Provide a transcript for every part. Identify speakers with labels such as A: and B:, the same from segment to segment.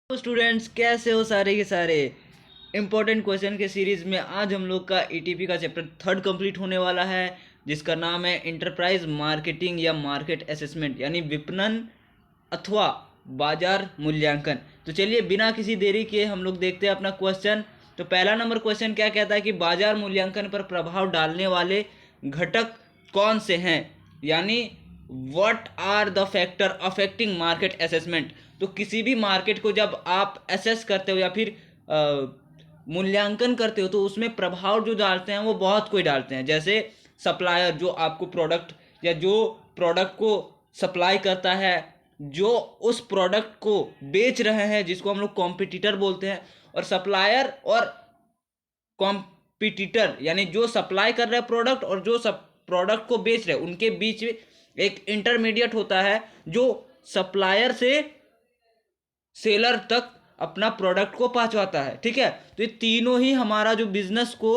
A: तो स्टूडेंट्स कैसे हो सारे के सारे। इंपॉर्टेंट क्वेश्चन के सीरीज में आज हम लोग का ईटीपी का चैप्टर 3 कंप्लीट होने वाला है, जिसका नाम है इंटरप्राइज मार्केटिंग या मार्केट असेसमेंट यानी विपणन अथवा बाजार मूल्यांकन। तो चलिए बिना किसी देरी के हम लोग देखते हैं अपना क्वेश्चन। तो पहला नंबर क्वेश्चन क्या कहता है कि बाजार मूल्यांकन पर प्रभाव डालने वाले घटक कौन से हैं, यानी what are the factor affecting market assessment. तो किसी भी मार्केट को जब आप असेस करते हो या फिर मूल्यांकन करते हो तो उसमें प्रभाव जो डालते हैं वो बहुत कोई डालते हैं। जैसे सप्लायर जो आपको प्रोडक्ट या जो प्रोडक्ट को सप्लाई करता है, जो उस प्रोडक्ट को बेच रहे हैं जिसको हम लोग कॉम्पिटिटर बोलते हैं, और सप्लायर और कॉम्पिटिटर यानी जो सप्लाई कर रहे हैं प्रोडक्ट और जो सब प्रोडक्ट को बेच रहे हैं उनके बीच में एक इंटरमीडिएट होता है जो सप्लायर से सेलर तक अपना प्रोडक्ट को पहुंचाता है। ठीक है, तो ये तीनों ही हमारा जो बिजनेस को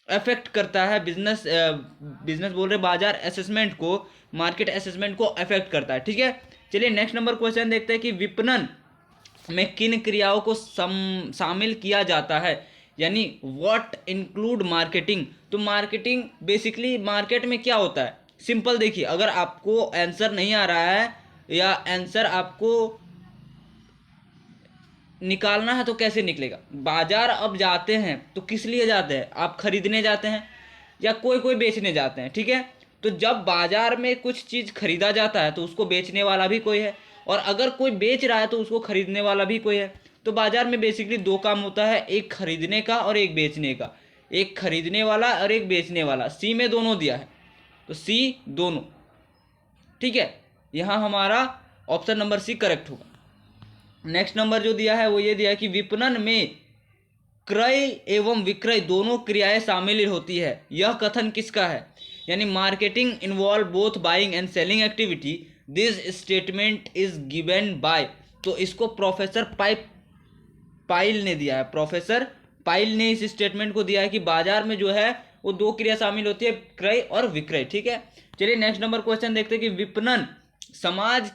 A: अफेक्ट करता है, बिजनेस बोल रहे बाजार असेसमेंट को, मार्केट असेसमेंट को अफेक्ट करता है। ठीक है, चलिए नेक्स्ट नंबर क्वेश्चन देखते हैं कि विपणन में किन क्रियाओं को शामिल किया जाता है, यानी व्हाट इंक्लूड मार्केटिंग। तो मार्केटिंग बेसिकली मार्केट में क्या होता है, सिंपल देखिए, अगर आपको आंसर नहीं आ रहा है या आंसर आपको निकालना है तो कैसे निकलेगा। बाजार अब जाते हैं तो किस लिए जाते हैं, आप खरीदने जाते हैं या कोई कोई बेचने जाते हैं। ठीक है, तो जब बाजार में कुछ चीज़ खरीदा जाता है तो उसको बेचने वाला भी कोई है, और अगर कोई बेच रहा है तो उसको खरीदने वाला भी कोई है। तो बाजार में बेसिकली दो काम होता है, एक खरीदने का और एक बेचने का। एक खरीदने वाला और एक बेचने वाला, सी में दोनों दिया है तो सी दोनों। ठीक है, यहाँ हमारा ऑप्शन नंबर सी करेक्ट होगा। नेक्स्ट नंबर जो दिया है वो ये दिया है कि विपणन में क्रय एवं विक्रय दोनों क्रियाएं शामिल होती है, यह कथन किसका है, यानी marketing involve both buying and selling activity, this statement is given bye. तो इसको प्रोफेसर पाइल ने दिया है, प्रोफेसर पाइल ने इस स्टेटमेंट को दिया है कि बाजार में जो है वो दो क्रिया शामिल होती है, क्रय और विक्रय। ठीक है, चलिए नेक्स्ट नंबर क्वेश्चन देखते हैं कि विपणन समाज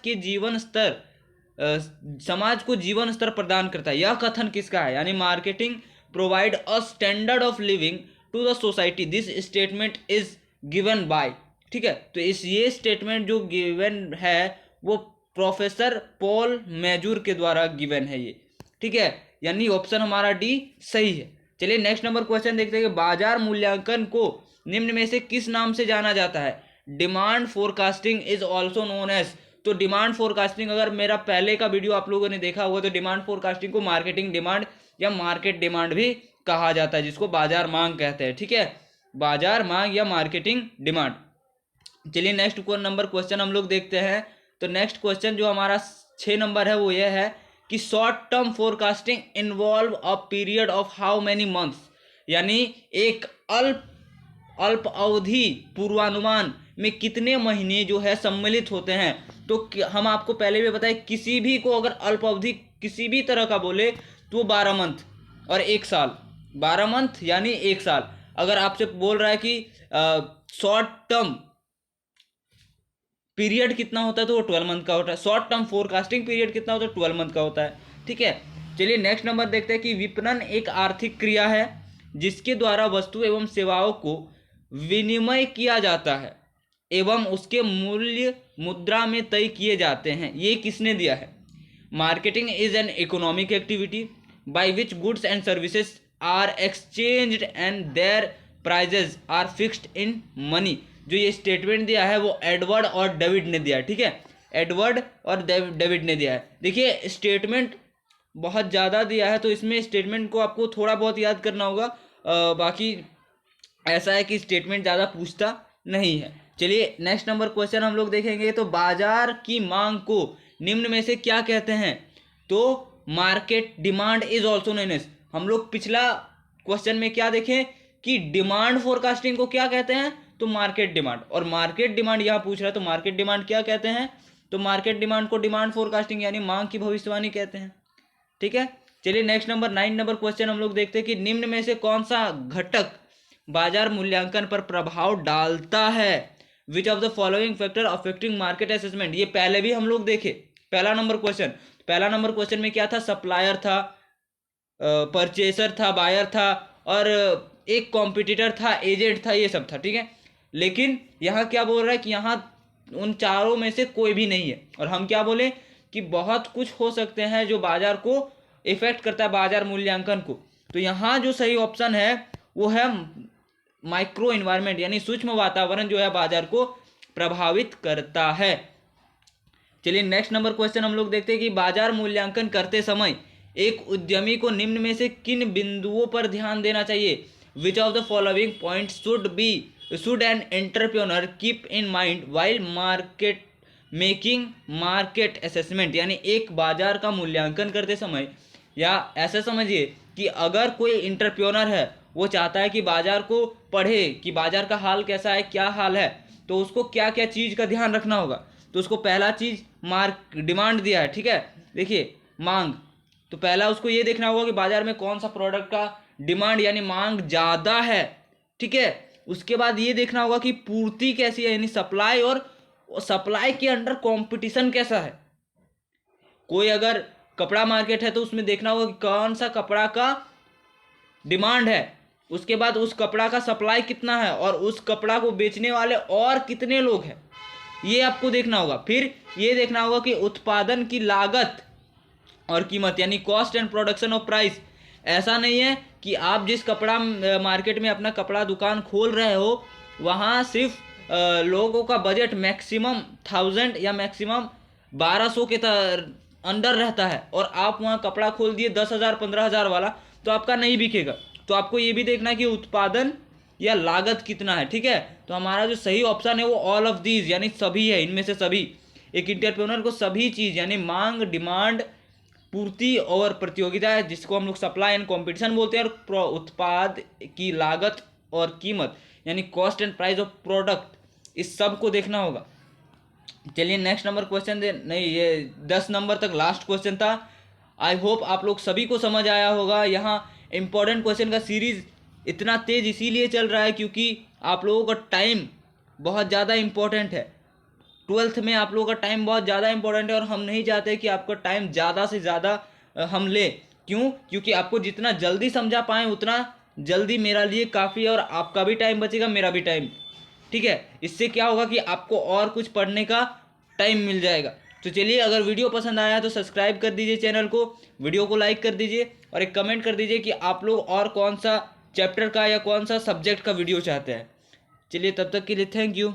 A: को जीवन स्तर प्रदान करता है, यह कथन किसका है, यानी marketing provide a standard of living to the society, this statement is given by. ठीक है, तो ये स्टेटमेंट जो गिवन है वो प्रोफेसर पॉल मेजूर के द्वारा गिवन है ये। ठीक है, यानी ऑप्शन हमारा डी सही है। चलिए नेक्स्ट नंबर क्वेश्चन देखते हैं कि बाजार मूल्यांकन को निम्न में से किस नाम से जाना जाता है। Demand forecasting is also known as. तो डिमांड फोरकास्टिंग, अगर मेरा पहले का वीडियो आप लोगों ने देखा होगा तो डिमांड फोरकास्टिंग को मार्केटिंग डिमांड या मार्केट डिमांड भी कहा जाता है, जिसको बाजार मांग कहते हैं। ठीक है, बाजार मांग या मार्केटिंग डिमांड। चलिए नेक्स्ट नंबर क्वेश्चन हम लोग देखते हैं। तो नेक्स्ट क्वेश्चन जो हमारा 6 नंबर है वो ये है कि short term forecasting involve a period of how many months, यानी एक अल्प अवधि पूर्वानुमान में कितने महीने जो है सम्मिलित होते हैं। तो हम आपको पहले भी बताए, किसी भी को अगर अल्प अवधि किसी भी तरह का बोले तो 12 मंथ और 1 साल, 12 मंथ यानी 1 साल। अगर आपसे बोल रहा है कि शॉर्ट टर्म पीरियड कितना होता है तो वो 12 मंथ का होता है, शॉर्ट टर्म फोरकास्टिंग पीरियड कितना होता है 12 मंथ का होता है। ठीक है, चलिए नेक्स्ट नंबर देखते हैं कि विपणन एक आर्थिक क्रिया है जिसके द्वारा वस्तु एवं सेवाओं को विनिमय किया जाता है एवं उसके मूल्य मुद्रा में तय किए जाते हैं। ये किसने दिया है। Marketing is an economic activity by which goods and services are exchanged and their prices are fixed in money. जो ये स्टेटमेंट दिया है वो एडवर्ड और डेविड ने दिया है। ठीक है, एडवर्ड और डेविड ने दिया है। देखिए स्टेटमेंट बहुत ज़्यादा दिया है तो इसमें स्टेटमेंट को आपको थोड़ा बहुत याद करना होगा, बाकी ऐसा है कि स्टेटमेंट ज़्यादा पूछता नहीं है। चलिए नेक्स्ट नंबर क्वेश्चन हम लोग देखेंगे। तो बाजार की मांग को निम्न में से क्या कहते हैं। तो market demand is also known as. हम लोग पिछला क्वेश्चन में क्या देखें कि डिमांड फोरकास्टिंग को क्या कहते हैं, तो मार्केट डिमांड, और मार्केट डिमांड यहाँ पूछ रहा है तो मार्केट डिमांड क्या कहते हैं, तो मार्केट डिमांड को डिमांड फोरकास्टिंग यानी मांग की भविष्यवाणी कहते हैं। ठीक है, चलिए नेक्स्ट नंबर 9 नंबर क्वेश्चन हम लोग देखते हैं कि निम्न में से कौन सा घटक बाजार मूल्यांकन पर प्रभाव डालता है। Which of the following factor affecting market assessment. ये पहले भी हम लोग देखे, पहला नंबर क्वेश्चन पहला नंबर क्वेश्चन में क्या था, सप्लायर था, परचेसर था, बायर था, और एक कॉम्पिटिटर था, एजेंट था, ये सब था, ठीक है। लेकिन यहाँ क्या बोल रहा है कि यहाँ उन चारों में से कोई भी नहीं है, और हम क्या बोले कि बहुत कुछ हो सकते हैं जो बाजार को इफेक्ट करता है, बाजार मूल्यांकन को। तो यहाँ जो सही ऑप्शन है वो है माइक्रो इन्वायरमेंट, यानी सूक्ष्म वातावरण जो है बाजार को प्रभावित करता है। चलिए नेक्स्ट नंबर क्वेश्चन हम लोग देखते हैं कि बाजार मूल्यांकन करते समय एक उद्यमी को निम्न में से किन बिंदुओं पर ध्यान देना चाहिए। Which of the following point should an entrepreneur keep in mind while making market assessment, यानी एक बाजार का मूल्यांकन करते समय, या ऐसा समझिए कि अगर कोई एंटरप्रेन्योर है वो चाहता है कि बाजार को पढ़े कि बाजार का हाल कैसा है, क्या हाल है, तो उसको क्या क्या चीज़ का ध्यान रखना होगा। तो उसको पहला चीज़ डिमांड दिया है, ठीक है, देखिए मांग, तो पहला उसको ये देखना होगा कि बाजार में कौन सा प्रोडक्ट का डिमांड यानी मांग ज़्यादा है, ठीक है। उसके बाद ये देखना होगा कि पूर्ति कैसी है, यानी सप्लाई, और सप्लाई के अंडर कंपटीशन कैसा है। कोई अगर कपड़ा मार्केट है तो उसमें देखना होगा कि कौन सा कपड़ा का डिमांड है, उसके बाद उस कपड़ा का सप्लाई कितना है, और उस कपड़ा को बेचने वाले और कितने लोग हैं, ये आपको देखना होगा। फिर ये देखना होगा कि उत्पादन की लागत और कीमत, यानी cost and production of price. ऐसा नहीं है कि आप जिस कपड़ा मार्केट में अपना कपड़ा दुकान खोल रहे हो वहाँ सिर्फ लोगों का बजट मैक्सिमम 1000 या मैक्सिमम 1200 के अंडर रहता है, और आप वहाँ कपड़ा खोल दिए 10,000 15,000 वाला, तो आपका नहीं बिकेगा। तो आपको ये भी देखना है कि उत्पादन या लागत कितना है, ठीक है। तो हमारा जो सही ऑप्शन है वो ऑल ऑफ दीज, यानी सभी है, इनमें से सभी। एक एंटरप्रेन्योर को सभी चीज़ यानी मांग, डिमांड, पूर्ति और प्रतियोगिता है, जिसको हम लोग सप्लाई एंड कंपटीशन बोलते हैं, और उत्पाद की लागत और कीमत यानी cost and price of product, इस सब को देखना होगा। चलिए नेक्स्ट नंबर क्वेश्चन नहीं, ये 10 नंबर तक लास्ट क्वेश्चन था। आई होप आप लोग सभी को समझ आया होगा। यहाँ इंपॉर्टेंट क्वेश्चन का सीरीज इतना तेज इसीलिए चल रहा है क्योंकि आप लोगों का टाइम बहुत ज़्यादा इंपॉर्टेंट है। 12th में आप लोगों का टाइम बहुत ज़्यादा इंपॉर्टेंट है, और हम नहीं चाहते कि आपका टाइम ज़्यादा से ज़्यादा हम ले। क्यों? क्योंकि आपको जितना जल्दी समझा पाएँ उतना जल्दी मेरा लिए काफ़ी है, और आपका भी टाइम बचेगा, मेरा भी टाइम, ठीक है। इससे क्या होगा कि आपको और कुछ पढ़ने का टाइम मिल जाएगा। तो चलिए, अगर वीडियो पसंद आया तो सब्सक्राइब कर दीजिए चैनल को, वीडियो को लाइक कर दीजिए, और एक कमेंट कर दीजिए कि आप लोग और कौन सा चैप्टर का या कौन सा सब्जेक्ट का वीडियो चाहते हैं। चलिए, तब तक के लिए थैंक यू।